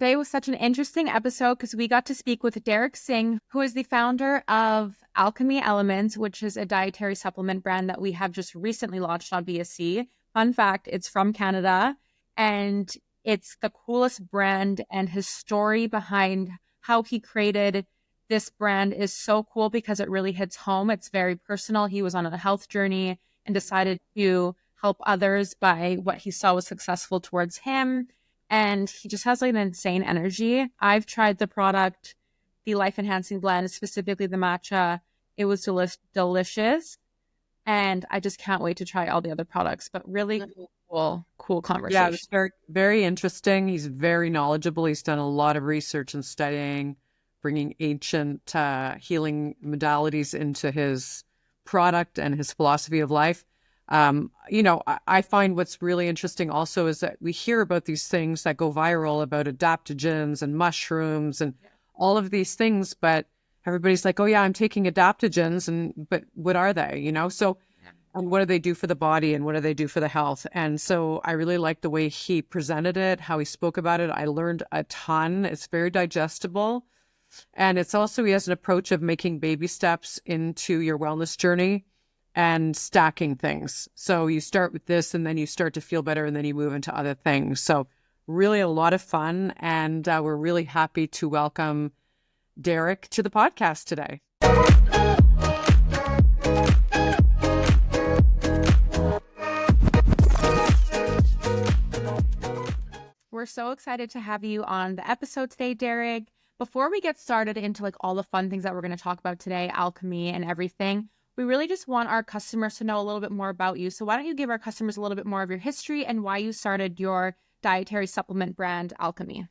Today was such an interesting episode because we got to speak with Derek Singh, who is the founder of Alcami Elements, which is a dietary supplement brand that we have just recently launched on BSC. Fun fact, it's from Canada, and it's the coolest brand, and his story behind how he created this brand is so cool because it really hits home. It's very personal. He was on a health journey and decided to help others by what he saw was successful towards him. And he just has like an insane energy. I've tried the product, the life enhancing blend, specifically the matcha. It was delicious. And I just can't wait to try all the other products, but really cool conversation. Yeah, it's very, very interesting. He's very knowledgeable. He's done a lot of research and studying, bringing ancient healing modalities into his product and his philosophy of life. I find what's really interesting also is that we hear about these things that go viral about adaptogens and mushrooms and all of these things, but everybody's like, oh yeah, I'm taking adaptogens, but what are they, So, and what do they do for the body and what do they do for the health? And so I really like the way he presented it, how he spoke about it. I learned a ton. It's very digestible. And it's also, he has an approach of making baby steps into your wellness journey and stacking things. So you start with this and then you start to feel better and then you move into other things. So really a lot of fun. And we're really happy to welcome Derek to the podcast today. We're so excited to have you on the episode today, Derek. Before we get started into like all the fun things that we're going to talk about today, Alcami and everything, we really just want our customers to know a little bit more about you. So why don't you give our customers a little bit more of your history and why you started your dietary supplement brand, Alcami?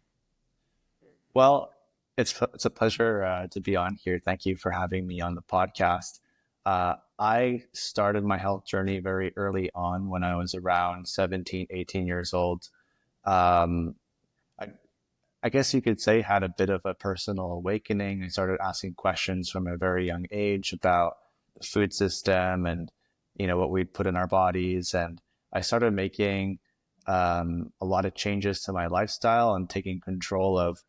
Well, it's a pleasure to be on here. Thank you for having me on the podcast. I started my health journey very early on when I was around 17, 18 years old. I guess you could say had a bit of a personal awakening. I started asking questions from a very young age about the food system and, what we put in our bodies. And I started making a lot of changes to my lifestyle and taking control of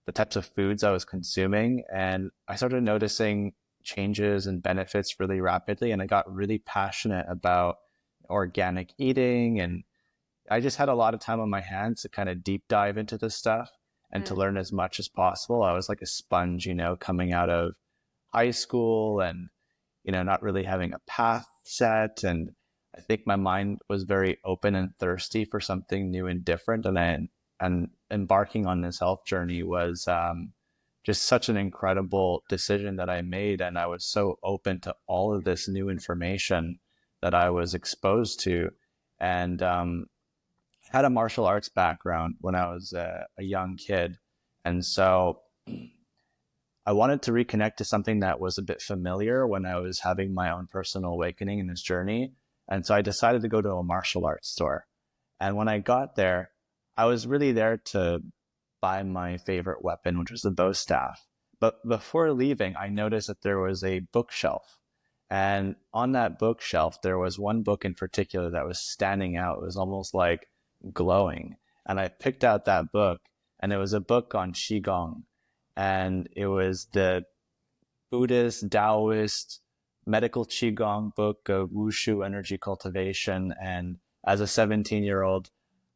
the types of foods I was consuming. And I started noticing changes and benefits really rapidly. And I got really passionate about organic eating. And I just had a lot of time on my hands to kind of deep dive into this stuff and to learn as much as possible. I was like a sponge, coming out of high school and, not really having a path set. And I think my mind was very open and thirsty for something new and different. And embarking on this health journey was just such an incredible decision that I made. And I was so open to all of this new information that I was exposed to. And had a martial arts background when I was a young kid. And so I wanted to reconnect to something that was a bit familiar when I was having my own personal awakening in this journey. And so I decided to go to a martial arts store. And when I got there, I was really there to buy my favorite weapon, which was the bow staff. But before leaving, I noticed that there was a bookshelf. And on that bookshelf, there was one book in particular that was standing out. It was almost like glowing. And I picked out that book, and it was a book on Qigong. And it was the Buddhist, Taoist, medical Qigong book of Wushu energy cultivation. And as a 17-year-old,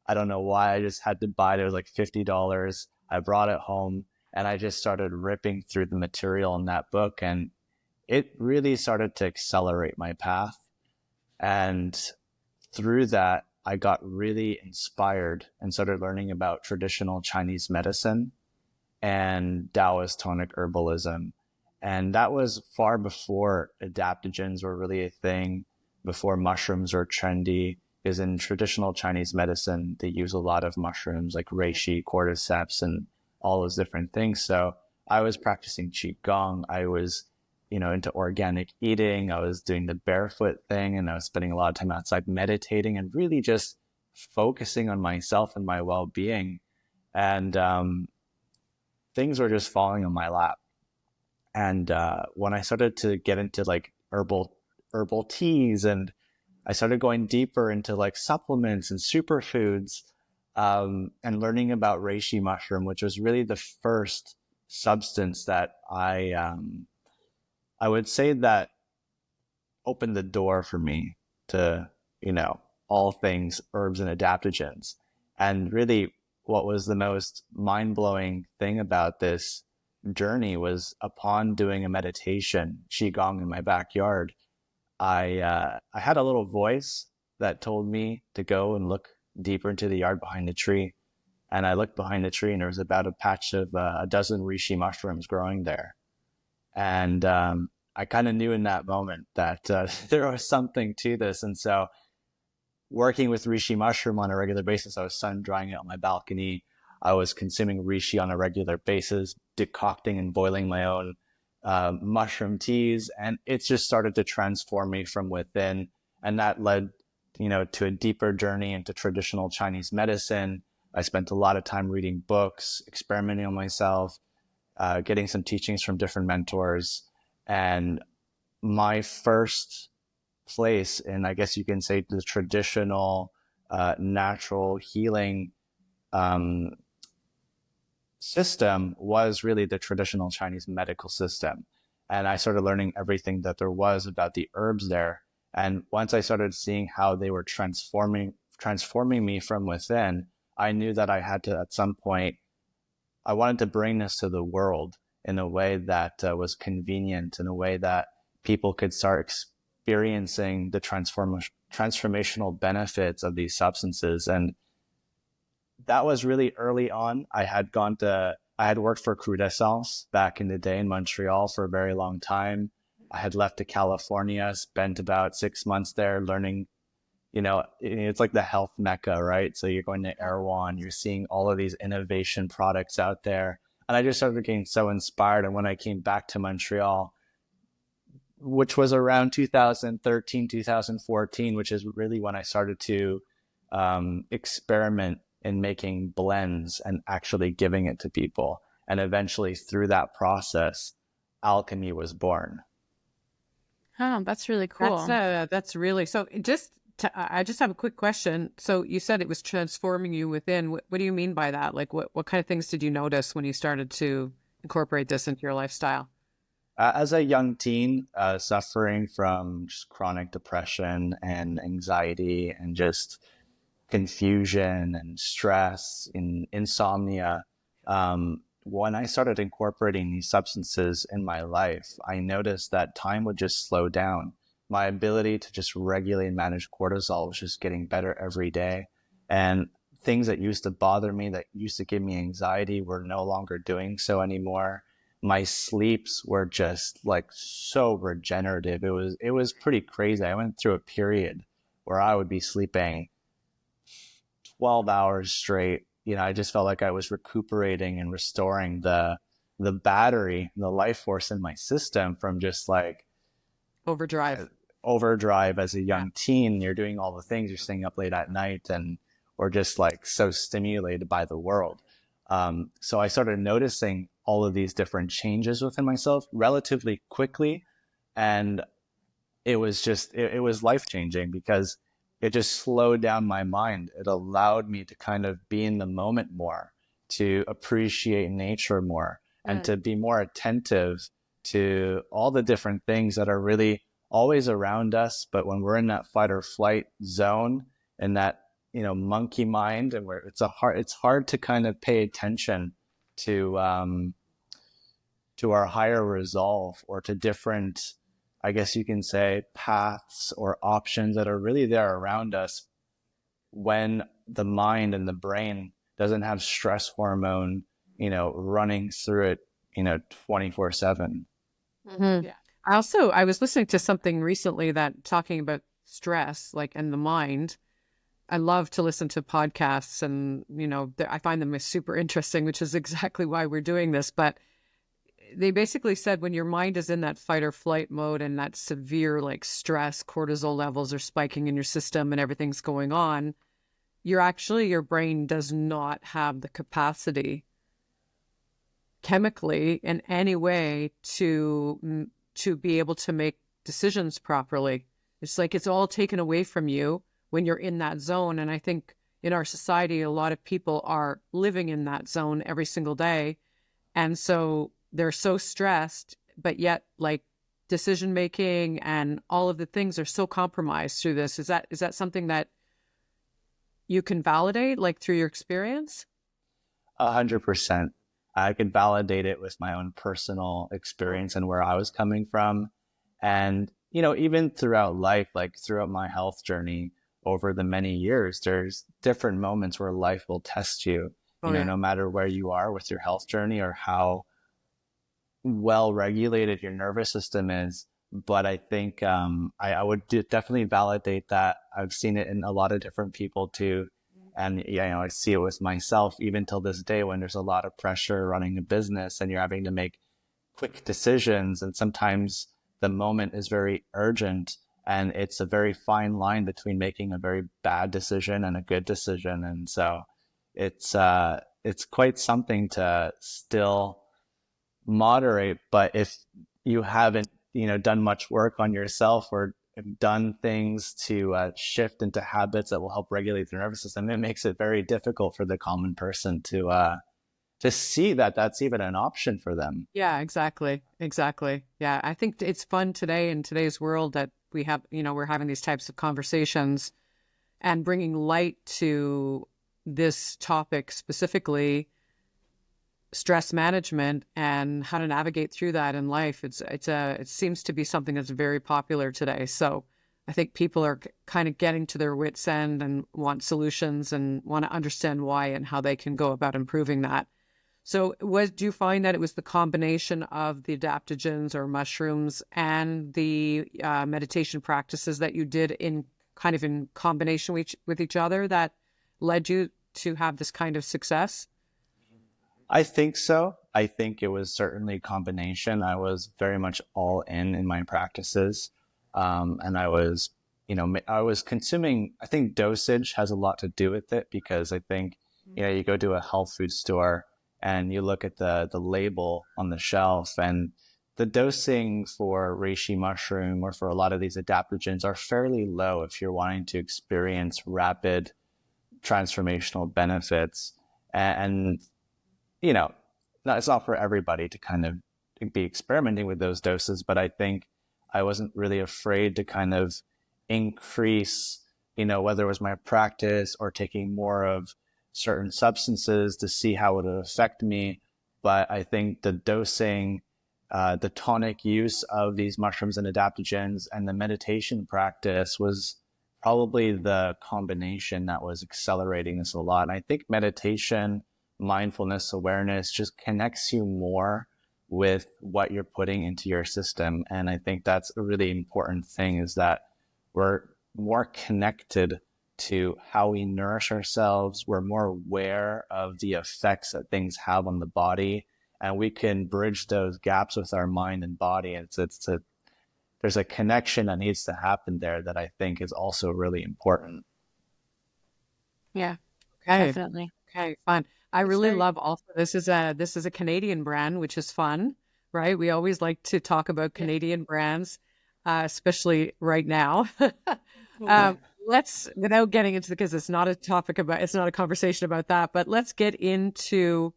I don't know why, I just had to buy it. It was like $50. I brought it home and I just started ripping through the material in that book. And it really started to accelerate my path. And through that, I got really inspired and started learning about traditional Chinese medicine and Taoist tonic herbalism. And that was far before adaptogens were really a thing, before mushrooms were trendy. Because in traditional Chinese medicine, they use a lot of mushrooms like reishi, cordyceps, and all those different things. So I was practicing Qigong. I was, into organic eating. I was doing the barefoot thing, and I was spending a lot of time outside meditating and really just focusing on myself and my well-being. And things were just falling on my lap. And when I started to get into like herbal teas, and I started going deeper into like supplements and superfoods, and learning about reishi mushroom, which was really the first substance that I would say that opened the door for me to, all things herbs and adaptogens. And really, what was the most mind-blowing thing about this journey was upon doing a meditation, Qigong in my backyard, I had a little voice that told me to go and look deeper into the yard behind the tree. And I looked behind the tree and there was about a patch of a dozen reishi mushrooms growing there. And I kind of knew in that moment that there was something to this. And so working with reishi mushroom on a regular basis, I was sun drying it on my balcony. I was consuming reishi on a regular basis, decocting and boiling my own mushroom teas. And it just started to transform me from within. And that led, to a deeper journey into traditional Chinese medicine. I spent a lot of time reading books, experimenting on myself, getting some teachings from different mentors. And my first place in, I guess you can say, the traditional natural healing system was really the traditional Chinese medical system. And I started learning everything that there was about the herbs there. And once I started seeing how they were transforming me from within, I knew that I had to, at some point, I wanted to bring this to the world in a way that was convenient, in a way that people could start experiencing the transformational benefits of these substances. And that was really early on. I had worked for Crudescence back in the day in Montreal for a very long time. I had left to California, spent about 6 months there learning, it's like the health mecca, right? So you're going to Erewhon, you're seeing all of these innovation products out there. And I just started getting so inspired. And when I came back to Montreal, which was around 2013, 2014, which is really when I started to experiment in making blends and actually giving it to people. And eventually through that process, Alcami was born. Oh, that's really cool. That's really, so I just have a quick question. So you said it was transforming you within. What do you mean by that? Like what kind of things did you notice when you started to incorporate this into your lifestyle? As a young teen, suffering from just chronic depression and anxiety and just confusion and stress and insomnia, when I started incorporating these substances in my life, I noticed that time would just slow down. My ability to just regulate and manage cortisol was just getting better every day. And things that used to bother me, that used to give me anxiety, were no longer doing so anymore. My sleeps were just like so regenerative. It was pretty crazy. I went through a period where I would be sleeping 12 hours straight. I just felt like I was recuperating and restoring the battery, the life force in my system from just like overdrive as a young teen. You're doing all the things, you're staying up late at night or just like so stimulated by the world. So I started noticing all of these different changes within myself relatively quickly. And it was life changing because it just slowed down my mind. It allowed me to kind of be in the moment more, to appreciate nature more, and to be more attentive to all the different things that are really always around us. But when we're in that fight or flight zone and that, monkey mind, and where it's hard to kind of pay attention to our higher resolve or to different, I guess you can say, paths or options that are really there around us when the mind and the brain doesn't have stress hormone, running through it, 24/7. Mm-hmm. Yeah. I was listening to something recently that talking about stress, and the mind. I love to listen to podcasts and, I find them super interesting, which is exactly why we're doing this. But they basically said when your mind is in that fight or flight mode and that severe stress, cortisol levels are spiking in your system and everything's going on, your brain does not have the capacity chemically in any way to be able to make decisions properly. It's like it's all taken away from you when you're in that zone. And I think in our society, a lot of people are living in that zone every single day. And so they're so stressed, but yet like decision making and all of the things are so compromised through this. Is that something that you can validate, like through your experience? 100%. I could validate it with my own personal experience and where I was coming from. And, even throughout life, like throughout my health journey over the many years, there's different moments where life will test you, Oh, yeah. no matter where you are with your health journey or how well regulated your nervous system is. But I think I would definitely validate that. I've seen it in a lot of different people too. And I see it with myself even till this day when there's a lot of pressure running a business and you're having to make quick decisions. And sometimes the moment is very urgent and it's a very fine line between making a very bad decision and a good decision. And so it's quite something to still moderate. But if you haven't, done much work on yourself or have done things to shift into habits that will help regulate the nervous system, it makes it very difficult for the common person to see that that's even an option for them. Yeah, exactly. Exactly. Yeah. I think it's fun today in today's world that we have, we're having these types of conversations and bringing light to this topic, specifically stress management and how to navigate through that in life. It seems to be something that's very popular today. So I think people are kind of getting to their wits' end and want solutions and want to understand why and how they can go about improving that. So do you find that it was the combination of the adaptogens or mushrooms and the meditation practices that you did in combination with each other that led you to have this kind of success? I think so. I think it was certainly a combination. I was very much all in my practices. And I was consuming, I think dosage has a lot to do with it because I think, you go to a health food store and you look at the label on the shelf and the dosing for reishi mushroom or for a lot of these adaptogens are fairly low if you're wanting to experience rapid transformational benefits. And it's not for everybody to kind of be experimenting with those doses, but I think I wasn't really afraid to kind of increase, whether it was my practice or taking more of certain substances to see how it would affect me. But I think the dosing, the tonic use of these mushrooms and adaptogens and the meditation practice was probably the combination that was accelerating this a lot. And I think meditation, mindfulness, awareness just connects you more with what you're putting into your system. And I think that's a really important thing is that we're more connected to how we nourish ourselves. We're more aware of the effects that things have on the body, and we can bridge those gaps with our mind and body. And there's a connection that needs to happen there that I think is also really important. Yeah, Okay. definitely. Okay, fun. I really love also this is a Canadian brand, which is fun, right? We always like to talk about Canadian brands, especially right now. Let's, without getting into, because it's not a conversation about that, but let's get into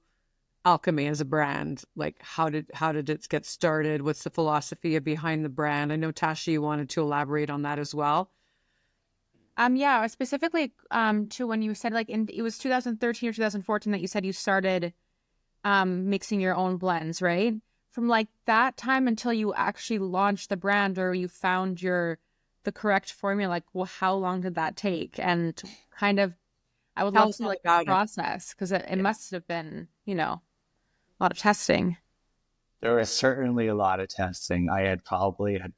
Alcami as a brand. Like how did it get started? What's the philosophy behind the brand? I know Tasha, you wanted to elaborate on that as well. Yeah, specifically to when you said it was 2013 or 2014 that you said you started mixing your own blends, right? From like that time until you actually launched the brand or you found the correct formula, like, well, how long did that take? And kind of, I would love to know like the process because it must have been, a lot of testing. There was certainly a lot of testing. I had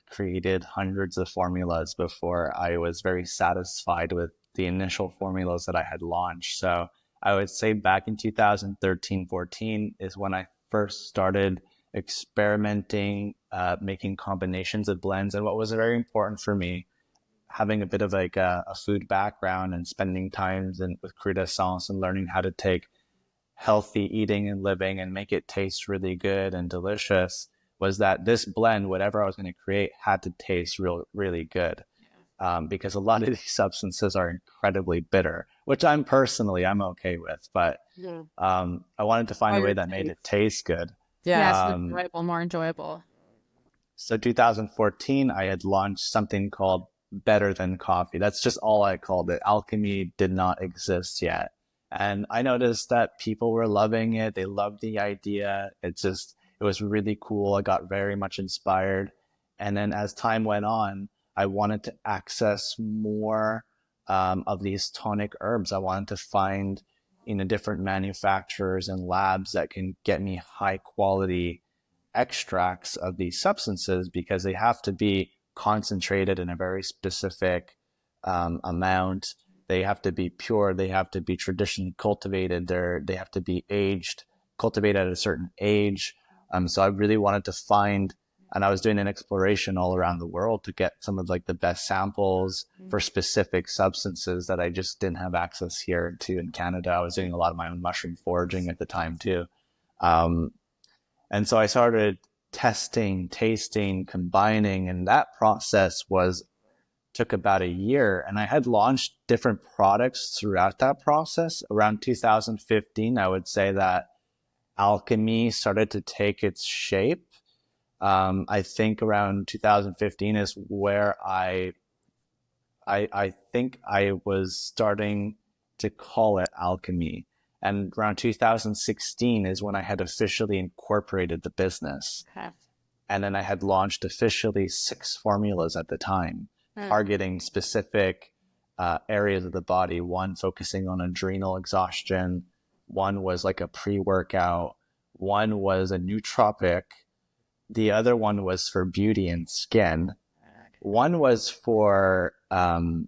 created hundreds of formulas before I was very satisfied with the initial formulas that I had launched. So I would say back in 2013, 14 is when I first started experimenting, making combinations of blends. And what was very important for me, having a bit of like a food background and spending times with croissants and learning how to take healthy eating and living and make it taste really good and delicious, was that this blend, whatever I was going to create, had to taste really good. Because a lot of these substances are incredibly bitter. which I'm okay with. But I wanted to find a way that made it taste good. Yeah, so enjoyable, more enjoyable. So 2014, I had launched something called Better Than Coffee. That's just all I called it. Alchemy did not exist yet. And I noticed that people were loving it. They loved the idea. It was really cool. I got very much inspired. And then as time went on, I wanted to access more of these tonic herbs. I wanted to find, different manufacturers and labs that can get me high quality extracts of these substances, because they have to be concentrated in a very specific amount. They have to be pure. They have to be traditionally cultivated. They have to be cultivated at a certain age. So I really wanted to find, and I was doing an exploration all around the world to get some of like the best samples for specific substances that I just didn't have access here to in Canada. I was doing a lot of my own mushroom foraging at the time too. And so I started testing, tasting, combining, and that process took about a year. And I had launched different products throughout that process. Around 2015, I would say that alchemy started to take its shape. I think around 2015 is where I think I was starting to call it alchemy. And around 2016 is when I had officially incorporated the business. Okay. And then I had launched officially 6 formulas at the time, targeting specific areas of the body. One focusing on adrenal exhaustion. One was like a pre-workout. One was a nootropic. The other one was for beauty and skin. One was for the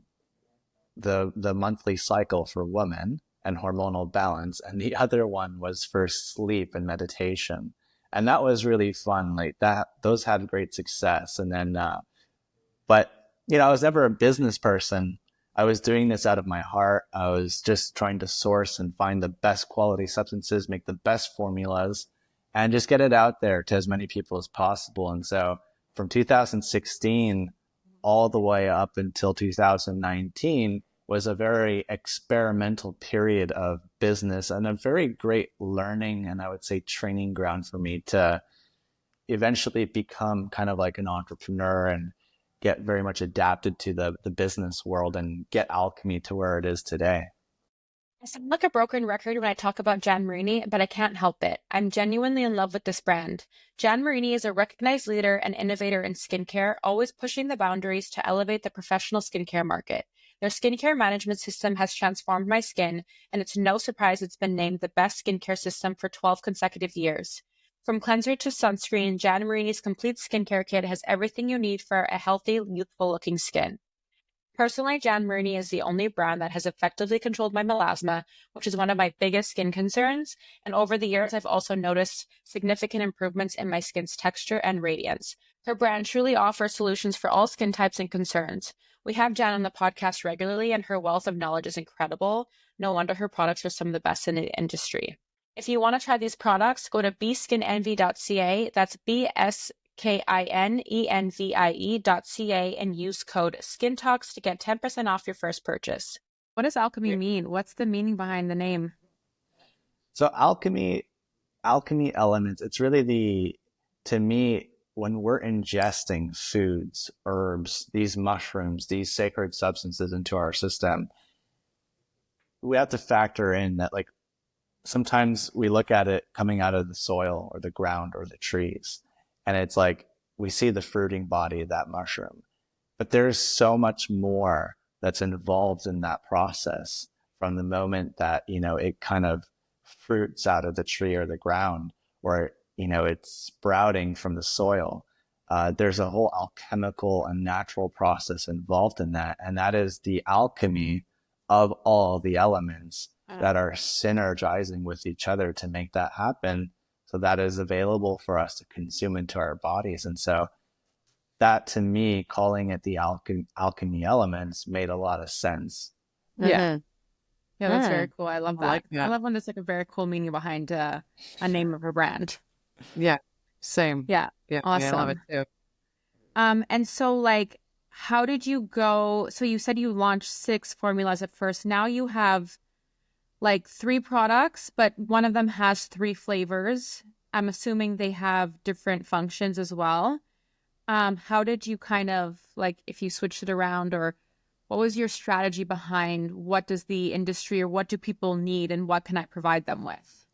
monthly cycle for women and hormonal balance, and the other one was for sleep and meditation. And that was really fun. Like those had great success. And then but I was never a business person. I was doing this out of my heart. I was just trying to source and find the best quality substances, make the best formulas, and just get it out there to as many people as possible. And so from 2016 all the way up until 2019 was a very experimental period of business and a very great learning and I would say training ground for me to eventually become kind of like an entrepreneur and get very much adapted to the business world and get alchemy to where it is today. I sound like a broken record when I talk about Jan Marini, but I can't help it. I'm genuinely in love with this brand. Jan Marini is a recognized leader and innovator in skincare, always pushing the boundaries to elevate the professional skincare market. Their skincare management system has transformed my skin, and it's no surprise it's been named the best skincare system for 12 consecutive years. From cleanser to sunscreen, Jan Marini's complete skincare kit has everything you need for a healthy, youthful-looking skin. Personally, Jan Marini is the only brand that has effectively controlled my melasma, which is one of my biggest skin concerns. And over the years, I've also noticed significant improvements in my skin's texture and radiance. Her brand truly offers solutions for all skin types and concerns. We have Jan on the podcast regularly, and her wealth of knowledge is incredible. No wonder her products are some of the best in the industry. If you want to try these products, go to bskinenvy.ca. That's BSKINENVIE.ca and use code SKINTALKS to get 10% off your first purchase. What does alchemy mean? What's the meaning behind the name? So alchemy elements, it's really to me, when we're ingesting foods, herbs, these mushrooms, these sacred substances into our system, we have to factor in that like sometimes we look at it coming out of the soil or the ground or the trees. And it's like we see the fruiting body of that mushroom. But there's so much more that's involved in that process from the moment that, it kind of fruits out of the tree or the ground or, it's sprouting from the soil. There's a whole alchemical and natural process involved in that. And that is the alchemy of all the elements that are synergizing with each other to make that happen. So that is available for us to consume into our bodies. And so that to me, calling it the alchemy elements made a lot of sense. Yeah. Yeah, that's very cool. I love that. I like that. I love when there's like a very cool meaning behind a name of a brand. Yeah, same. Yeah, Yeah, awesome. I love it too. And so like, how did you go? So you said you launched 6 formulas at first. Now you have like 3 products, but one of them has 3 flavors. I'm assuming they have different functions as well. How did you kind of like, if you switched it around, or what was your strategy behind what does the industry or what do people need and what can I provide them with?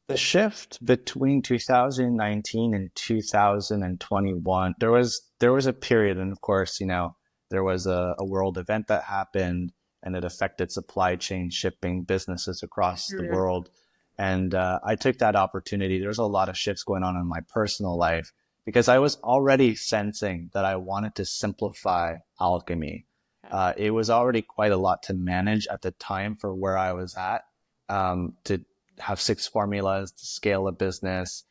The shift between 2019 and 2021, there was a period, and of course, there was a world event that happened, and it affected supply chain, shipping, businesses across the world. And I took that opportunity. There's a lot of shifts going on in my personal life because I was already sensing that I wanted to simplify alchemy. It was already quite a lot to manage at the time for where I was at, to have 6 formulas to scale a business.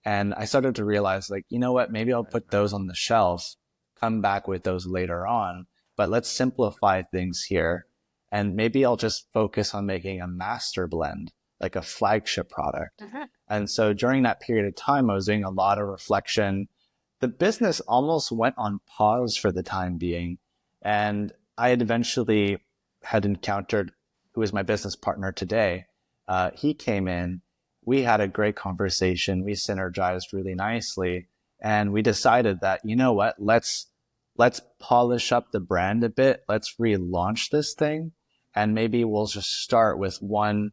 And I started to realize, like, you know what, maybe I'll put those on the shelf, come back with those later on, but let's simplify things here. And maybe I'll just focus on making a master blend, like a flagship product. And so during that period of time, I was doing a lot of reflection. The business almost went on pause for the time being. And I had eventually had encountered who is my business partner today. He came in, we had a great conversation, we synergized really nicely, and we decided that, you know what, let's polish up the brand a bit, let's relaunch this thing, and maybe we'll just start with one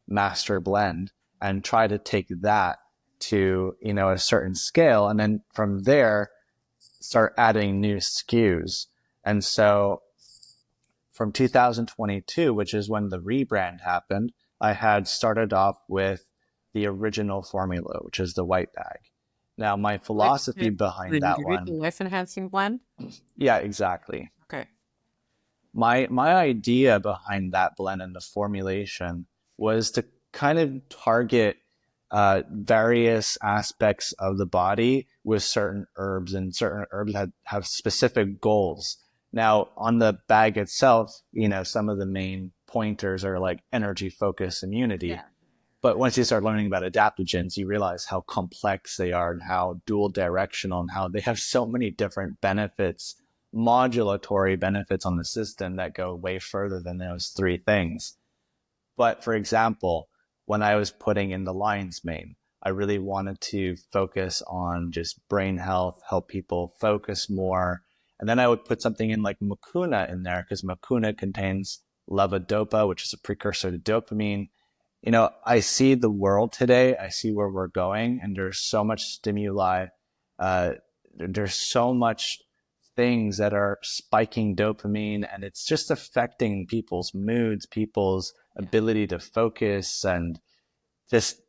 master blend and try to take that to, a certain scale, and then from there, start adding new SKUs. And so from 2022, which is when the rebrand happened, I had started off with the original formula, which is the white bag. Now, my philosophy behind that one... The life-enhancing blend? Yeah, exactly. Okay. My idea behind that blend and the formulation was to kind of target various aspects of the body with certain herbs, and certain herbs have specific goals. Now, on the bag itself, some of the main pointers are like energy, focus, immunity. Yeah. But once you start learning about adaptogens, you realize how complex they are and how dual directional and how they have so many different benefits, modulatory benefits on the system that go way further than those 3 things. But for example, when I was putting in the lion's mane, I really wanted to focus on just brain health, help people focus more. And then I would put something in like mucuna in there because mucuna contains levodopa, which is a precursor to dopamine. I see the world today. I see where we're going, and there's so much stimuli. There's so much things that are spiking dopamine, and it's just affecting people's moods, people's ability to focus, and just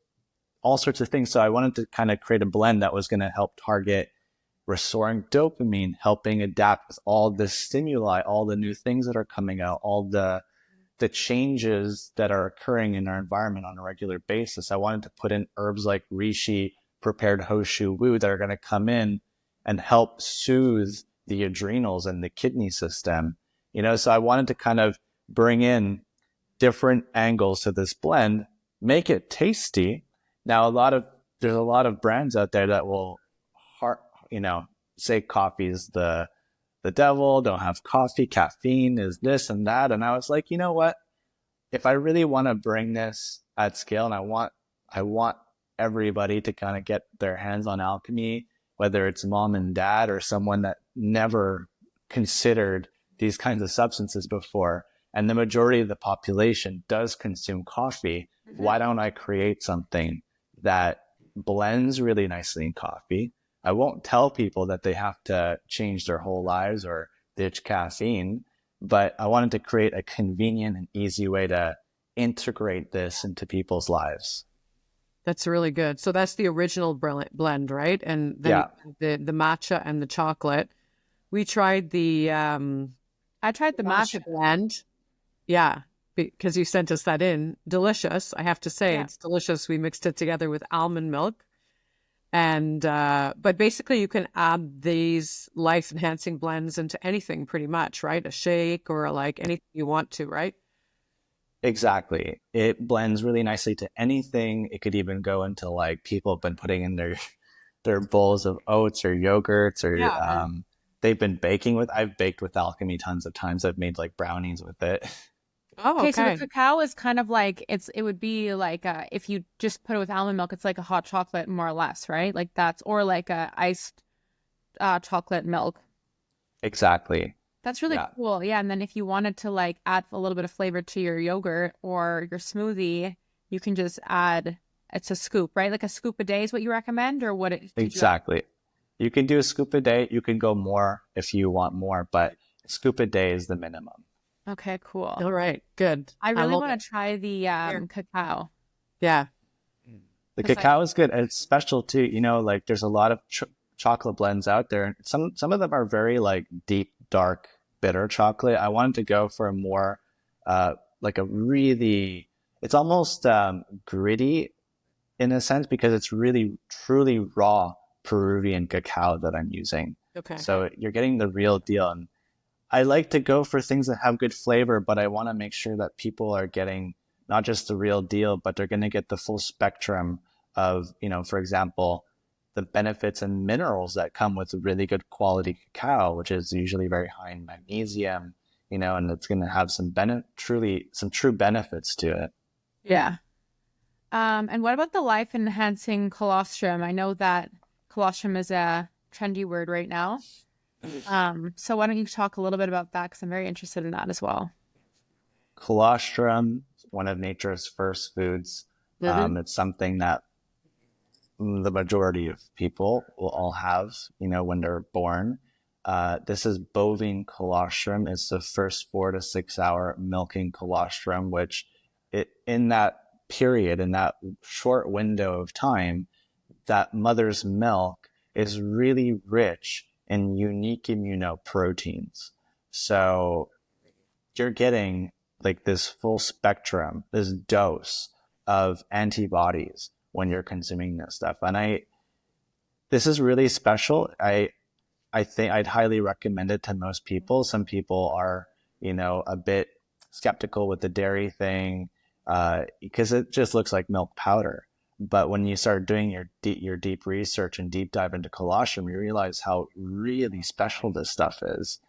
all sorts of things. So I wanted to kind of create a blend that was going to help target restoring dopamine, helping adapt with all the stimuli, all the new things that are coming out, all the changes that are occurring in our environment on a regular basis. I wanted to put in herbs like reishi, prepared Hoshu Wu that are going to come in and help soothe the adrenals and the kidney system. So I wanted to kind of bring in different angles to this blend, make it tasty. Now, there's a lot of brands out there that will, say coffee is the devil, don't have coffee, caffeine is this and that. And I was like, you know what? If I really want to bring this at scale, and I want everybody to kind of get their hands on alchemy, whether it's mom and dad or someone that never considered these kinds of substances before, and the majority of the population does consume coffee, why don't I create something that blends really nicely in coffee? I won't tell people that they have to change their whole lives or ditch caffeine, but I wanted to create a convenient and easy way to integrate this into people's lives. That's really good. So that's the original blend, right? And then the matcha and the chocolate. We tried I tried the matcha blend. Yeah, because you sent us that in. Delicious. I have to say, It's delicious. We mixed it together with almond milk. And, but basically you can add these life enhancing blends into anything pretty much, right? A shake or like anything you want to, right? Exactly. It blends really nicely to anything. It could even go into like people have been putting in their bowls of oats or yogurts or, they've been baking with. I've baked with Alchemy tons of times. I've made like brownies with it. Oh, Okay, so the okay. cacao is kind of like it would be like if you just put it with almond milk, it's like a hot chocolate more or less, right? Like that's or like a iced chocolate milk. Exactly. That's really Yeah. cool. Yeah, and then if you wanted to like add a little bit of flavor to your yogurt or your smoothie, you can just add it's a scoop, right? Like a scoop a day is what you recommend, or what did you? Exactly. You can do a scoop a day. You can go more if you want more, but a scoop a day is the minimum. Okay, cool. All right. Good. I I really love want it. to try the Here. cacao Yeah. The because I cacao is good, and it's special too. Like there's a lot of chocolate blends out there. Some of them are very like deep, dark, bitter chocolate. I wanted to go for a more like a really. It's almost gritty in a sense because it's really truly raw Peruvian cacao that I'm using. Okay. So you're getting the real deal. And I like to go for things that have good flavor, but I want to make sure that people are getting not just the real deal, but they're going to get the full spectrum of, for example, the benefits and minerals that come with really good quality cacao, which is usually very high in magnesium, and it's going to have some true benefits to it. yeah. And what about the life enhancing colostrum? I know that colostrum is a trendy word right now. So why don't you talk a little bit about that? Because I'm very interested in that as well. Colostrum, one of nature's first foods. Mhm. It's something that the majority of people will all have, when they're born. This is bovine colostrum. It's the first 4 to 6 hour milking colostrum, which in that period, in that short window of time, that mother's milk is really rich in unique immunoproteins. So you're getting like this full spectrum, this dose of antibodies when you're consuming this stuff. And this is really special. I think I'd highly recommend it to most people. Some people are, a bit skeptical with the dairy thing, because it just looks like milk powder. But when you start doing your deep research and deep dive into colostrum, you realize how really special this stuff is,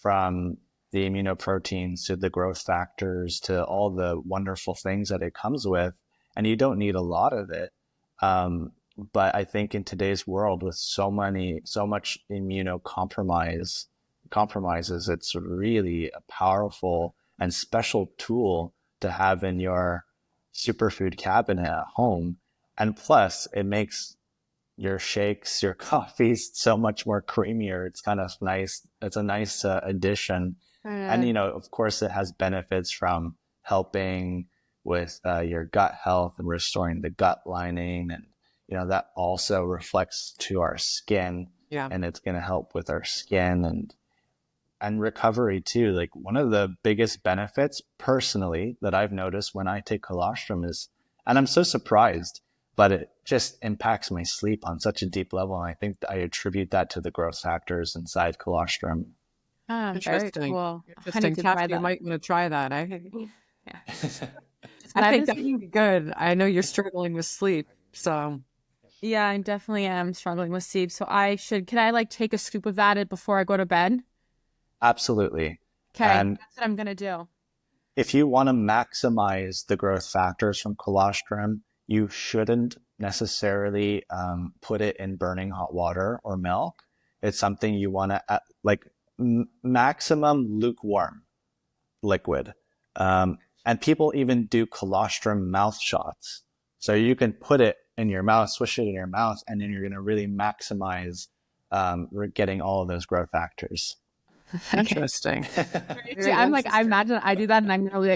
from the immunoproteins to the growth factors to all the wonderful things that it comes with. And you don't need a lot of it. But I think in today's world with so much compromises, it's really a powerful and special tool to have in your superfood cabinet at home. And plus, it makes your shakes, your coffees so much more creamier. It's kind of nice. It's a nice addition. And, of course, it has benefits from helping with your gut health and restoring the gut lining. And, that also reflects to our skin. Yeah. And it's going to help with our skin and recovery too. Like one of the biggest benefits personally that I've noticed when I take colostrum is, and I'm so surprised, but it just impacts my sleep on such a deep level. And I think I attribute that to the growth factors inside colostrum. Very Interesting. cool. I Interesting. need to try Kathy, you that. might want to try that. Yeah. I I've think been that would seeing, be good. I know you're struggling with sleep. So yeah, I definitely am struggling with sleep. So can I like take a scoop of that before I go to bed? Absolutely. Okay, And that's what I'm gonna do. if you want to maximize the growth factors from colostrum, you shouldn't necessarily put it in burning hot water or milk. It's something you want to maximum lukewarm liquid. And people even do colostrum mouth shots. So you can put it in your mouth, swish it in your mouth, and then you're going to really maximize getting all of those growth factors. interesting. Very I'm like, I interesting. imagine I do that, and I'm gonna be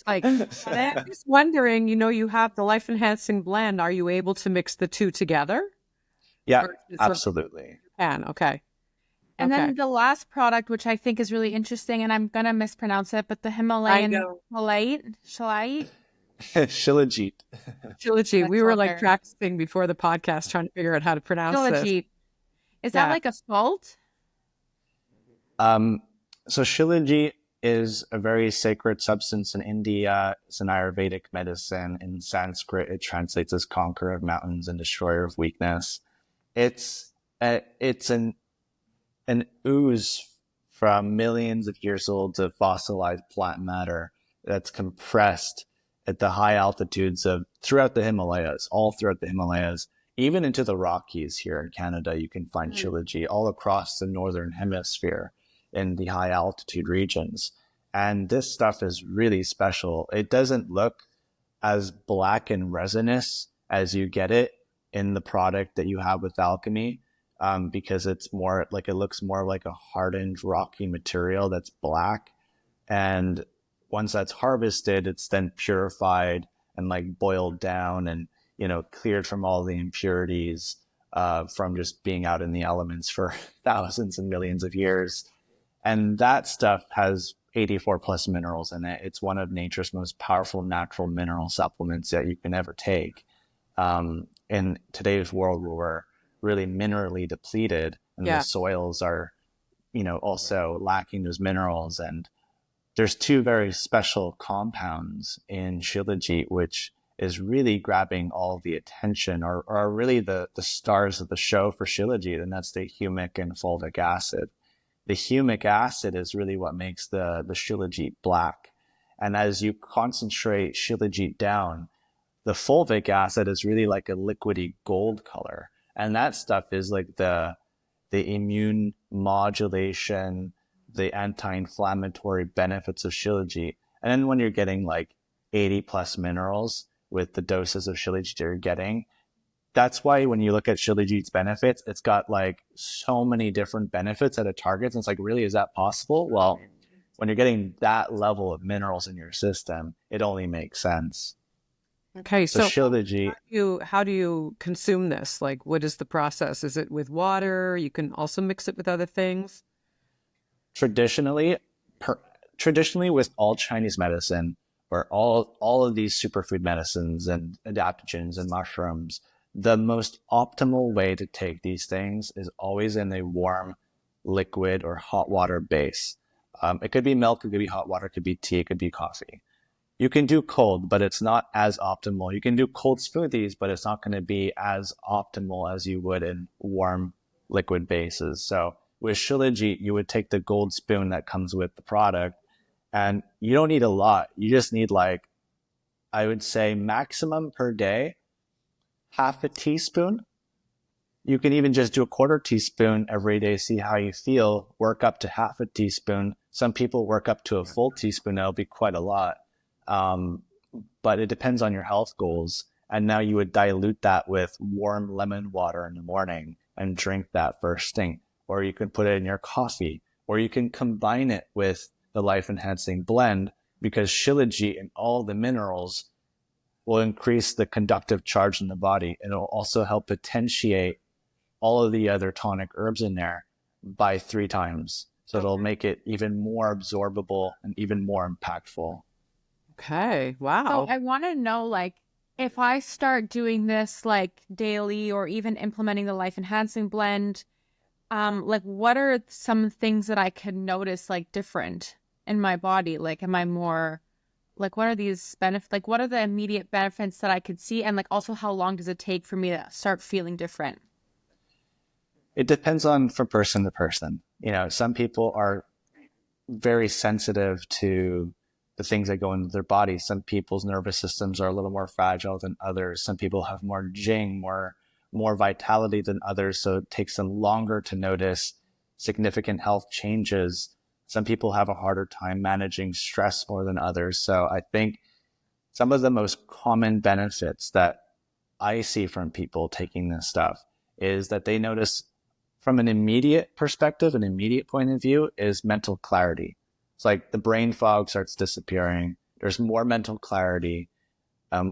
like, And I'm just wondering, you have the life enhancing blend. Are you able to mix the two together? Yeah, Or is it absolutely. you can? Okay. and Okay. then the last product, which I think is really interesting, and I'm gonna mispronounce it, but the I Himalayan know. Shilajit, Shilajit. Shilajit. We that's were all like there. practicing before the podcast, trying to figure out how to pronounce this. Shilajit. Is that Yeah. like a salt? So Shilajit is a very sacred substance in India. It's an Ayurvedic medicine. In Sanskrit, it translates as conqueror of mountains and destroyer of weakness. It's an an ooze from millions of years old of fossilized plant matter that's compressed at the high altitudes of throughout the Himalayas, all throughout the Himalayas, even into the Rockies here in Canada. You can find Shilajit all across the northern hemisphere in the high altitude regions. And this stuff is really special. It doesn't look as black and resinous as you get it in the product that you have with Alcami, because it's more like, it looks more like a hardened rocky material that's black. And once that's harvested, it's then purified and like boiled down and, cleared from all the impurities from just being out in the elements for thousands and millions of years. And that stuff has 84 plus minerals in it. It's one of nature's most powerful natural mineral supplements that you can ever take. In today's world where we're really minerally depleted and the soils are, also lacking those minerals. And there's two very special compounds in Shilajit, which is really grabbing all the attention, or are really the stars of the show for Shilajit, and that's the humic and fulvic acid. The humic acid is really what makes the Shilajit black. And as you concentrate Shilajit down, the fulvic acid is really like a liquidy gold color. And that stuff is like the immune modulation, the anti-inflammatory benefits of Shilajit. And then when you're getting like 80 plus minerals with the doses of Shilajit you're getting, that's why when you look at Shilajit's benefits, it's got like so many different benefits that it targets. And it's like, really, is that possible? Well, when you're getting that level of minerals in your system, it only makes sense. Okay, so Shilajit, how do you consume this? Like, what is the process? Is it with water? You can also mix it with other things? traditionally with all Chinese medicine, or all of these superfood medicines and adaptogens and mushrooms, the most optimal way to take these things is always in a warm liquid or hot water base. It could be milk, it could be hot water, it could be tea, it could be coffee. You can do cold, but it's not as optimal. You can do cold smoothies, but it's not going to be as optimal as you would in warm liquid bases. So with Shilajit, you would take the gold spoon that comes with the product, and you don't need a lot. You just need, like, I would say maximum per day, half a teaspoon. You can even just do a quarter teaspoon every day, see how you feel, work up to half a teaspoon. Some people work up to a full teaspoon. That'll be quite a lot. But it depends on your health goals. And now you would dilute that with warm lemon water in the morning and drink that first thing. Or you can put it in your coffee, or you can combine it with the life enhancing blend, because Shilajit and all the minerals will increase the conductive charge in the body. And it'll also help potentiate all of the other tonic herbs in there by 3 times. So it'll make it even more absorbable and even more impactful. Okay. Wow. So I want to know, like, if I start doing this like daily, or even implementing the life enhancing blend, like, what are some things that I can notice like different in my body? Like, am I more, like, what are these benefits? Like, what are the immediate benefits that I could see? And like, also, how long does it take for me to start feeling different? It depends on from person to person. Some people are very sensitive to the things that go into their body. Some people's nervous systems are a little more fragile than others. Some people have more jing, more vitality than others. So it takes them longer to notice significant health changes. Some people have a harder time managing stress more than others. So I think some of the most common benefits that I see from people taking this stuff is that they notice, from an immediate perspective, an immediate point of view, is mental clarity. It's like the brain fog starts disappearing. There's more mental clarity.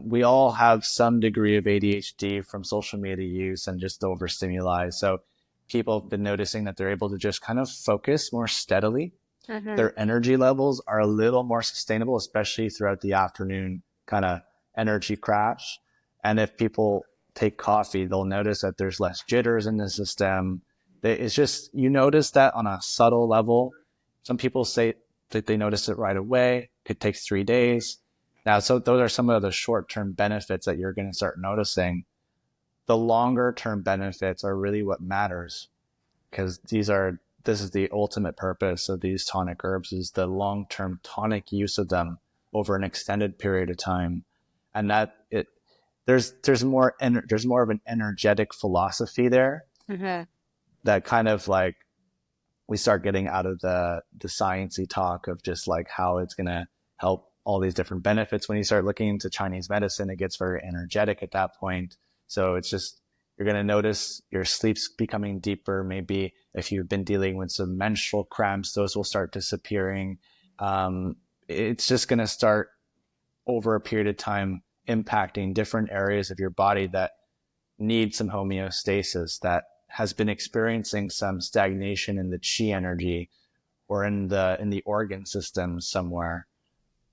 We all have some degree of ADHD from social media use and just overstimuli. So people have been noticing that they're able to just kind of focus more steadily. Mm-hmm. Their energy levels are a little more sustainable, especially throughout the afternoon kind of energy crash. And if people take coffee, they'll notice that there's less jitters in the system. It's just, you notice that on a subtle level. Some people say that they notice it right away. It takes 3 days. Now, so those are some of the short-term benefits that you're going to start noticing. The longer-term benefits are really what matters, because these are this is the ultimate purpose of these tonic herbs, is the long-term tonic use of them over an extended period of time. And that there's more of an energetic philosophy there, that kind of like, we start getting out of the sciencey talk of just like how it's going to help all these different benefits. When you start looking into Chinese medicine, it gets very energetic at that point. So it's just, you're going to notice your sleep's becoming deeper. Maybe if you've been dealing with some menstrual cramps, those will start disappearing. It's just going to start over a period of time impacting different areas of your body that need some homeostasis, that has been experiencing some stagnation in the chi energy or in the organ system somewhere.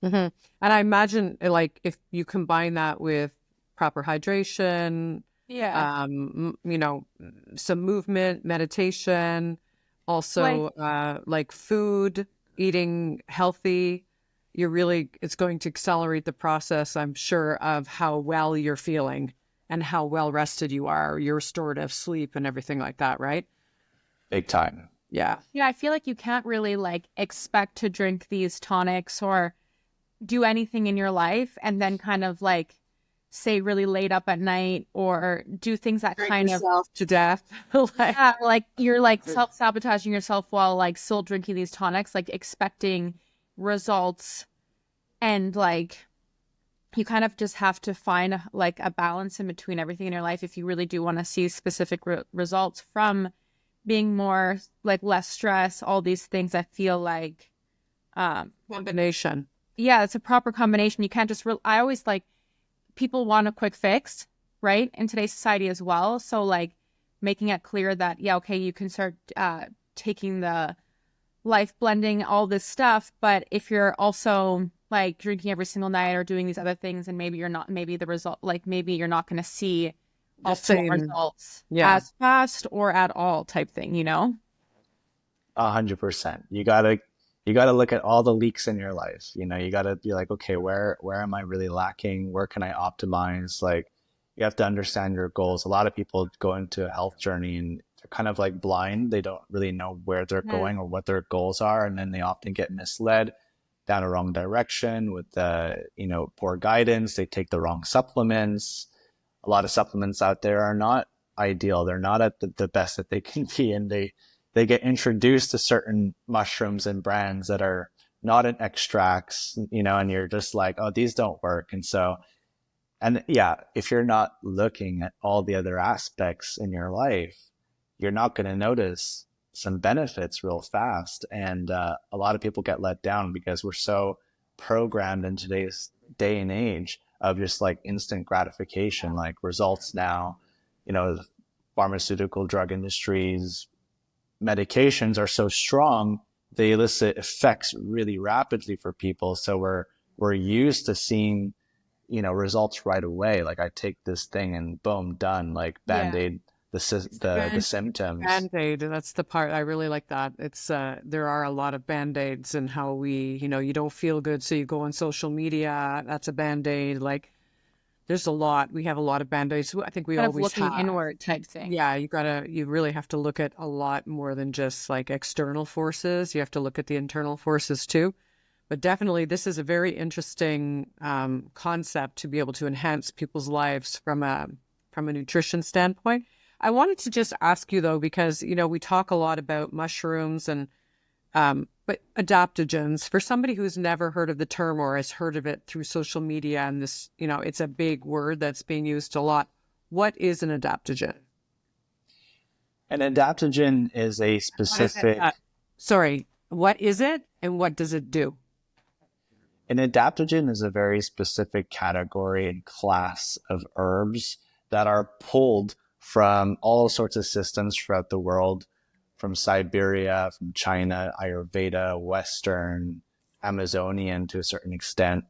And I imagine, like, if you combine that with proper hydration, some movement, meditation, also like food, eating healthy, it's going to accelerate the process, I'm sure, of how well you're feeling and how well rested you are, your restorative sleep and everything like that, right? Big time. Yeah. Yeah, I feel like you can't really like expect to drink these tonics or do anything in your life and then kind of like stay really late up at night or do things that Drink kind yourself of to death. like you're like self-sabotaging yourself while like still drinking these tonics, like expecting results. And like you kind of just have to find like a balance in between everything in your life if you really do want to see specific results from being more like less stress, all these things. I feel like combination. Yeah, it's a proper combination. You can't just I always like, people want a quick fix, right? In today's society as well. So like making it clear that, yeah, okay, you can start taking the life blending, all this stuff. But if you're also like drinking every single night or doing these other things, and maybe you're not, maybe the result, like maybe you're not going to see optimal results as fast or at all type thing, 100%. You gotta look at all the leaks in your life. You gotta be like, okay, where am I really lacking? Where can I optimize? Like, you have to understand your goals. A lot of people go into a health journey and they're kind of like blind. They don't really know where they're going or what their goals are. And then they often get misled down a wrong direction with poor guidance. They take the wrong supplements. A lot of supplements out there are not ideal. They're not at the best that they can be. And they get introduced to certain mushrooms and brands that are not in extracts, and you're just like, oh, these don't work. And yeah, if you're not looking at all the other aspects in your life, you're not going to notice some benefits real fast. And a lot of people get let down because we're so programmed in today's day and age of just like instant gratification, like results now. The pharmaceutical drug industries, medications are so strong, they elicit effects really rapidly for people. So we're used to seeing, results right away. Like, I take this thing and boom, done. Like Band-Aid, the symptoms. Band-Aid, that's the part I really like. That it's there are a lot of Band-Aids and how we, you don't feel good, so you go on social media. That's a Band-Aid. Like, there's a lot. We have a lot of Band-Aids. I think we kind always of looking have. inward type thing. Yeah, you really have to look at a lot more than just like external forces. You have to look at the internal forces too. But definitely, this is a very interesting concept to be able to enhance people's lives from a nutrition standpoint. I wanted to just ask you though, because we talk a lot about mushrooms and but adaptogens, for somebody who's never heard of the term or has heard of it through social media, and this, it's a big word that's being used a lot. What is an adaptogen? An adaptogen is a specific... what is it and what does it do? An adaptogen is a very specific category and class of herbs that are pulled from all sorts of systems throughout the world, from Siberia, from China, Ayurveda, Western, Amazonian to a certain extent.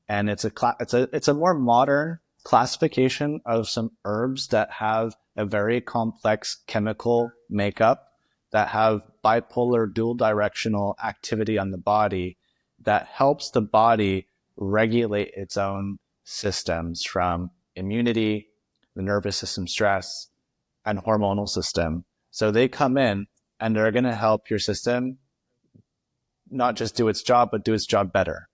And it's a more modern classification of some herbs that have a very complex chemical makeup, that have bipolar dual directional activity on the body, that helps the body regulate its own systems, from immunity, the nervous system stress, and hormonal system. So they come in and they're going to help your system not just do its job, but do its job better.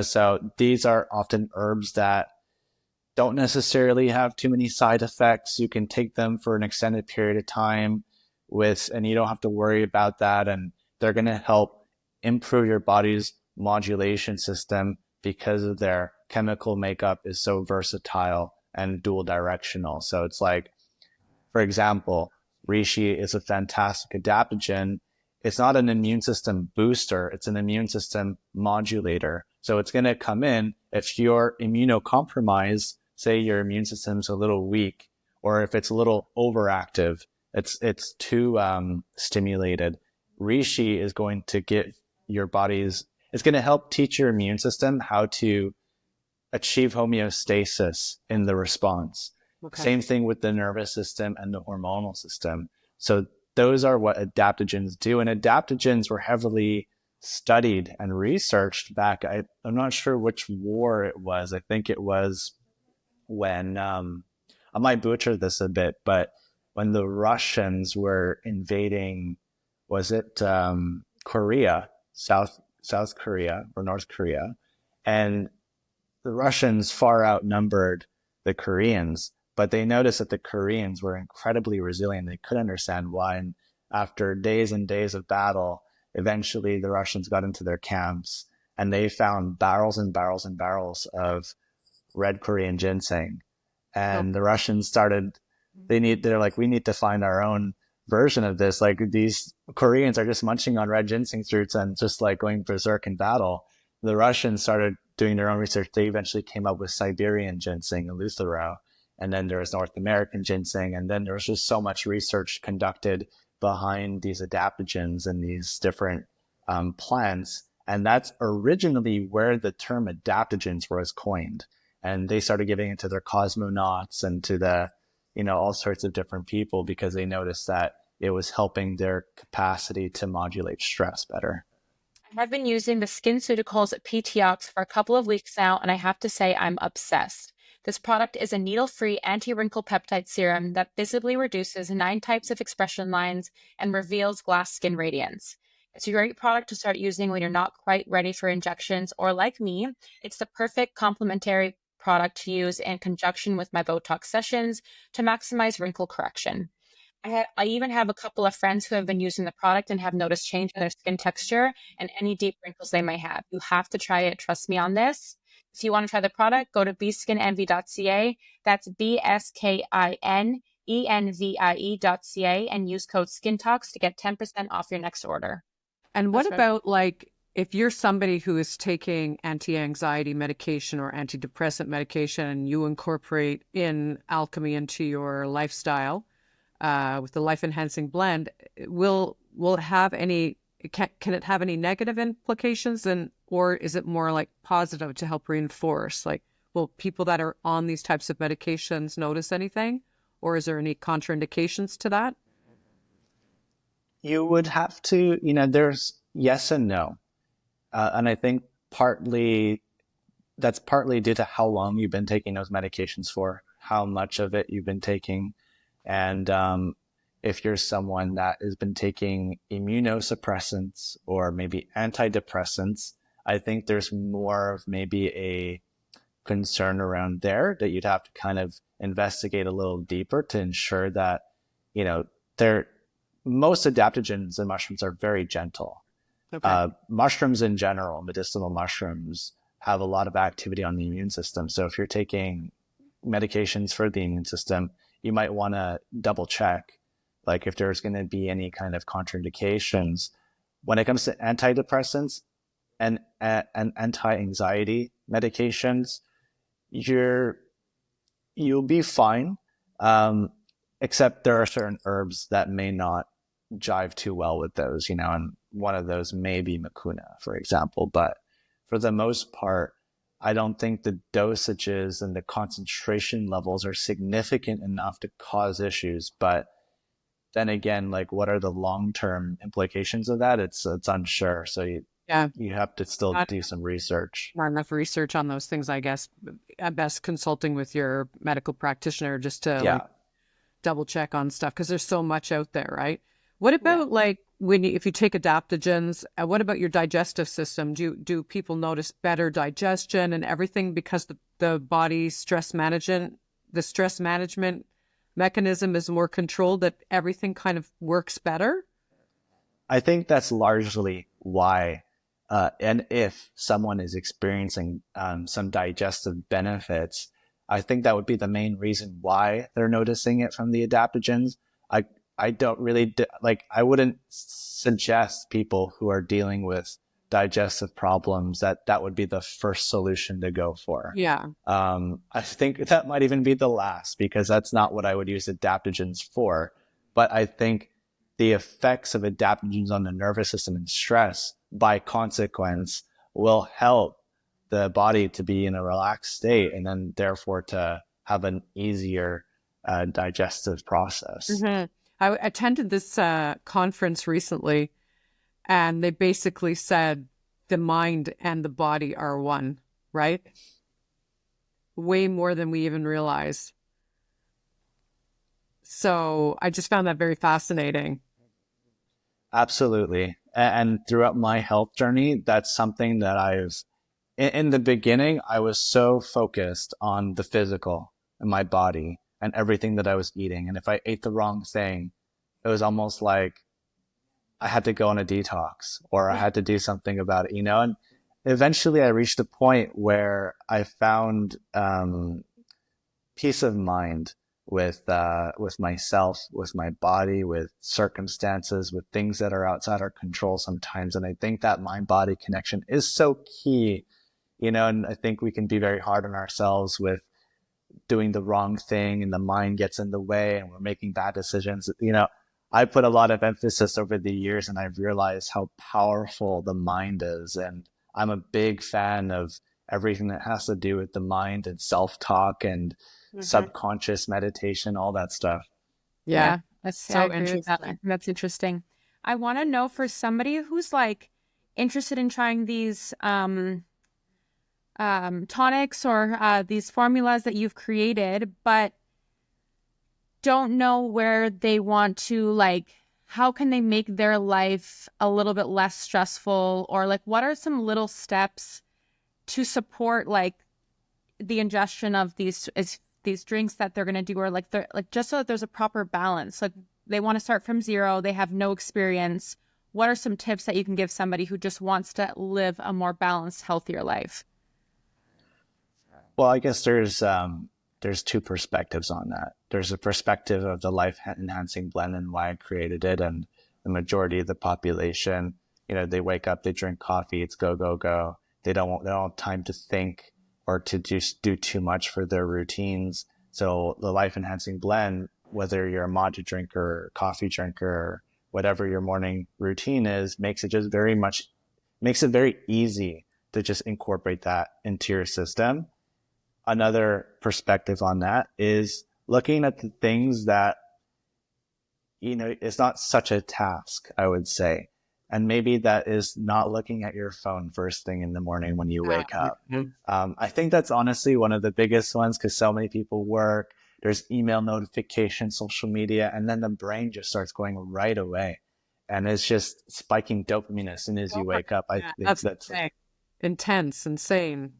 So these are often herbs that don't necessarily have too many side effects. You can take them for an extended period of time and you don't have to worry about that. And they're going to help improve your body's modulation system because of their chemical makeup is so versatile and dual directional. So it's like, for example, reishi is a fantastic adaptogen. It's not an immune system booster. It's an immune system modulator. So it's going to come in if you're immunocompromised, say your immune system's a little weak, or if it's a little overactive, it's too stimulated. Reishi is going to get it's going to help teach your immune system how to achieve homeostasis in the response. Okay. Same thing with the nervous system and the hormonal system. So those are what adaptogens do. And adaptogens were heavily studied and researched back. I'm not sure which war it was. I think it was when, I might butcher this a bit, but when the Russians were invading, was it Korea, South Korea or North Korea? And the Russians far outnumbered the Koreans, but they noticed that the Koreans were incredibly resilient. They couldn't understand why. And after days and days of battle, eventually the Russians got into their camps and they found barrels and barrels and barrels of red Korean ginseng. And the Russians they're like, we need to find our own version of this. Like, these Koreans are just munching on red ginseng fruits and just like going berserk in battle. The Russians started doing their own research. They eventually came up with Siberian ginseng, Eleuthero, and then there was North American ginseng. And then there was just so much research conducted behind these adaptogens and these different plants. And that's originally where the term adaptogens was coined. And they started giving it to their cosmonauts and to the, all sorts of different people because they noticed that it was helping their capacity to modulate stress better. I've been using the SkinCeuticals PTOX for a couple of weeks now, and I have to say I'm obsessed. This product is a needle-free anti-wrinkle peptide serum that visibly reduces 9 types of expression lines and reveals glass skin radiance. It's a great product to start using when you're not quite ready for injections, or like me, it's the perfect complementary product to use in conjunction with my Botox sessions to maximize wrinkle correction. I even have a couple of friends who have been using the product and have noticed change in their skin texture and any deep wrinkles they may have. You have to try it. Trust me on this. If you want to try the product, go to bskinenvy.ca. That's bskinenvie.ca and use code SkinTalks to get 10% off your next order. And what about like if you're somebody who is taking anti-anxiety medication or antidepressant medication and you incorporate in Alcami into your lifestyle with the life enhancing blend, will it have any, can it have any negative implications, or is it more like positive to help reinforce? Like, will people that are on these types of medications notice anything, or is there any contraindications to that? You would have to, there's yes and no. And I think that's partly due to how long you've been taking those medications for, how much of it you've been taking. And if you're someone that has been taking immunosuppressants or maybe antidepressants, I think there's more of maybe a concern around there that you'd have to kind of investigate a little deeper to ensure that, most adaptogens in mushrooms are very gentle. Okay. Mushrooms in general, medicinal mushrooms, have a lot of activity on the immune system. So if you're taking medications for the immune system, you might want to double check, like if there's going to be any kind of contraindications. When it comes to antidepressants and anti-anxiety medications, you'll be fine, except there are certain herbs that may not jive too well with those, and one of those may be mucuna, for example. But for the most part, I don't think the dosages and the concentration levels are significant enough to cause issues. But then again, like, what are the long-term implications of that? It's unsure. So you have to still do some research. Not enough research on those things, I guess. At best, consulting with your medical practitioner just to double check on stuff, because there's so much out there, right? What about like if you take adaptogens, what about your digestive system? Do people notice better digestion and everything because the body's stress management mechanism is more controlled, that everything kind of works better? I think that's largely why, and if someone is experiencing some digestive benefits, I think that would be the main reason why they're noticing it from the adaptogens. I I don't really like. I wouldn't suggest people who are dealing with digestive problems that would be the first solution to go for. Yeah. I think that might even be the last, because that's not what I would use adaptogens for. But I think the effects of adaptogens on the nervous system and stress, by consequence, will help the body to be in a relaxed state, and then therefore to have an easier digestive process. Mm-hmm. I attended this conference recently, and they basically said the mind and the body are one, right? Way more than we even realize. So I just found that very fascinating. Absolutely. And throughout my health journey, that's something that in the beginning, I was so focused on the physical and my body and everything that I was eating. And if I ate the wrong thing, it was almost like I had to go on a detox, or I had to do something about it, and eventually I reached a point where I found, peace of mind with myself, with my body, with circumstances, with things that are outside our control sometimes. And I think that mind-body connection is so key, and I think we can be very hard on ourselves with doing the wrong thing, and the mind gets in the way and we're making bad decisions. I put a lot of emphasis over the years, and I've realized how powerful the mind is. And I'm a big fan of everything that has to do with the mind and self-talk and subconscious meditation, all that stuff. Yeah. I agree with that. That's interesting. I want to know, for somebody who's like interested in trying these tonics or these formulas that you've created, but don't know where they want to, like, how can they make their life a little bit less stressful, or like what are some little steps to support like the ingestion of these drinks that they're going to do, or like they're like, just so that there's a proper balance. Like they want to start from zero, they have no experience. What are some tips that you can give somebody who just wants to live a more balanced, healthier life? Well, I guess there's two perspectives on that. There's a perspective of the life enhancing blend and why I created it. And the majority of the population, they wake up, they drink coffee, it's go, go, go. They don't have time to think or to just do too much for their routines. So the life enhancing blend, whether you're a matcha drinker or coffee drinker or whatever your morning routine is, makes it very easy to just incorporate that into your system. Another perspective on that is looking at the things that, it's not such a task, I would say. And maybe that is not looking at your phone first thing in the morning when you wake up. I think that's honestly one of the biggest ones, because so many people work, there's email notifications, social media, and then the brain just starts going right away. And it's just spiking dopamine as soon as you wake up. I think that's intense, insane.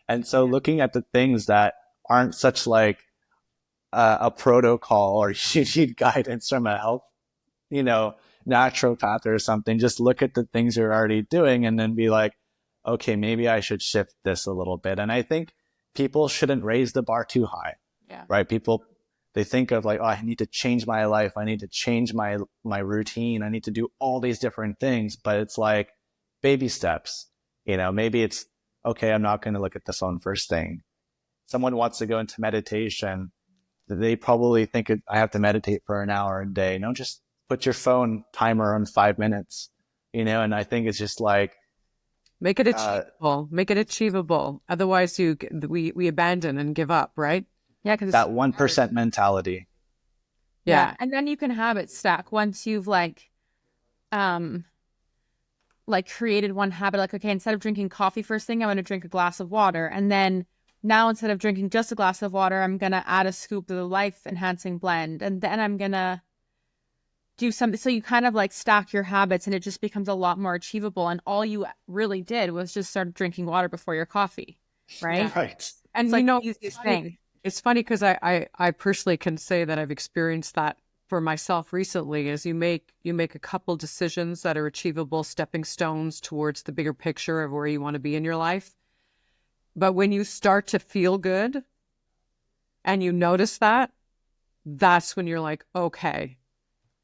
And so looking at the things that aren't such like a protocol, or you need guidance from a health, naturopath or something, just look at the things you're already doing and then be like, okay, maybe I should shift this a little bit. And I think people shouldn't raise the bar too high, right? People, they think of like, oh, I need to change my life. I need to change my routine. I need to do all these different things, but it's like baby steps, maybe it's, okay, I'm not going to look at the phone first thing. Someone wants to go into meditation. They probably think I have to meditate for an hour a day. No, just put your phone timer on 5 minutes, and I think it's just like, make it achievable. Otherwise we abandon and give up, right? Yeah. Because that 1% mentality. Yeah. And then you can habit stack once you've created one habit, like, okay, instead of drinking coffee first thing, I'm going to drink a glass of water. And then now, instead of drinking just a glass of water, I'm going to add a scoop of the life enhancing blend. And then I'm going to do something. So you kind of like stack your habits and it just becomes a lot more achievable. And all you really did was just start drinking water before your coffee, right? Yeah. Right. And It's like the easiest thing. It's funny because I personally can say that I've experienced that for myself recently. Is you make a couple decisions that are achievable stepping stones towards the bigger picture of where you want to be in your life. But when you start to feel good and you notice that, that's when you're like, okay,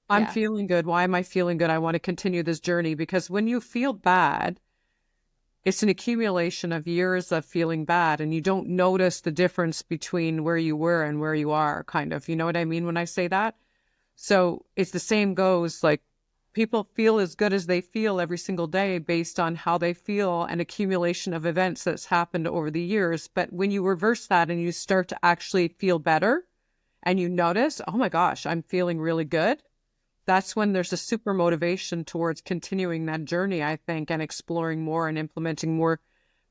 I'm feeling good. Why am I feeling good? I want to continue this journey. Because when you feel bad, it's an accumulation of years of feeling bad, and you don't notice the difference between where you were and where you are, kind of. You know what I mean when I say that? So it's the same goes, like, people feel as good as they feel every single day based on how they feel, an accumulation of events that's happened over the years. But when you reverse that and you start to actually feel better and you notice, oh my gosh, I'm feeling really good, that's when there's a super motivation towards continuing that journey, I think, and exploring more and implementing more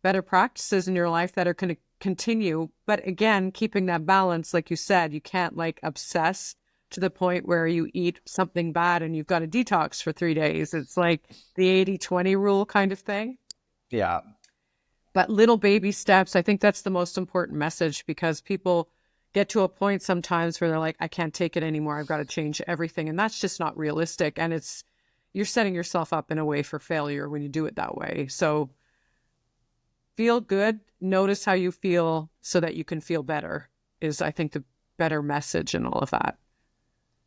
better practices in your life that are going to continue. But again, keeping that balance, like you said, you can't like obsess to the point where you eat something bad and you've got to detox for 3 days. It's like the 80-20 rule kind of thing. Yeah. But little baby steps, I think that's the most important message, because people get to a point sometimes where they're like, I can't take it anymore. I've got to change everything. And that's just not realistic. And you're setting yourself up in a way for failure when you do it that way. So feel good, notice how you feel so that you can feel better is, I think, the better message in all of that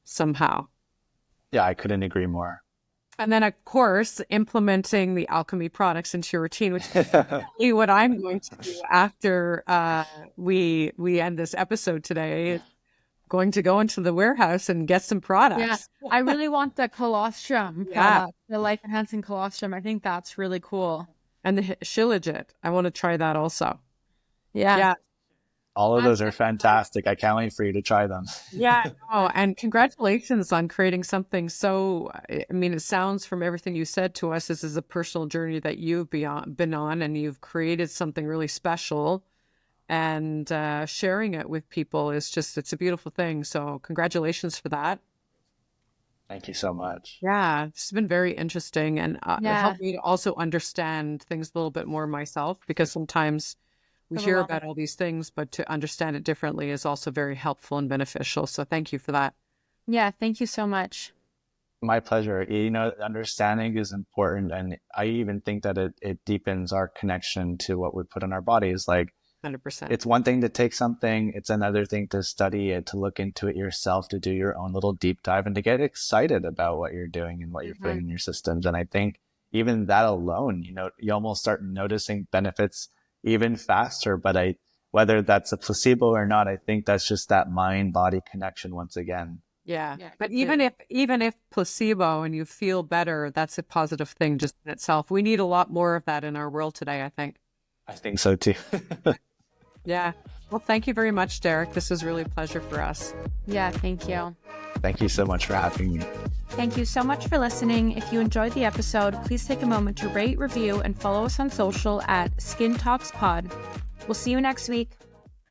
somehow. Yeah, I couldn't agree more. And then, of course, implementing the Alcami products into your routine, which is exactly what I'm going to do after we end this episode today. Is going to go into the warehouse and get some products. Yeah, I really want the colostrum product, the life-enhancing colostrum. I think that's really cool. And the Shilajit. I want to try that also. Yeah. All of those are fantastic. I can't wait for you to try them. Yeah. Oh, and congratulations on creating something so, I mean, it sounds from everything you said to us, this is a personal journey that you've been on, and you've created something really special, and sharing it with people is just, it's a beautiful thing. So congratulations for that. Thank you so much. Yeah, it's been very interesting, and it helped me to also understand things a little bit more myself, because sometimes we hear about all these things, but to understand it differently is also very helpful and beneficial. So thank you for that. Yeah, thank you so much. My pleasure. You know, understanding is important. And I even think that it deepens our connection to what we put in our bodies. Like, 100%. It's one thing to take something. It's another thing to study it, to look into it yourself, to do your own little deep dive, and to get excited about what you're doing and what you're putting in your systems. And I think even that alone, you know, you almost start noticing benefits even faster. But whether that's a placebo or not, I think that's just that mind-body connection once again. Yeah. But even if placebo and you feel better, that's a positive thing just in itself. We need a lot more of that in our world today, I think. I think so too. Yeah. Well, thank you very much, Derek. This was really a pleasure for us. Yeah, thank you. Thank you so much for having me. Thank you so much for listening. If you enjoyed the episode, please take a moment to rate, review, and follow us on social at Skin Talks Pod. We'll see you next week.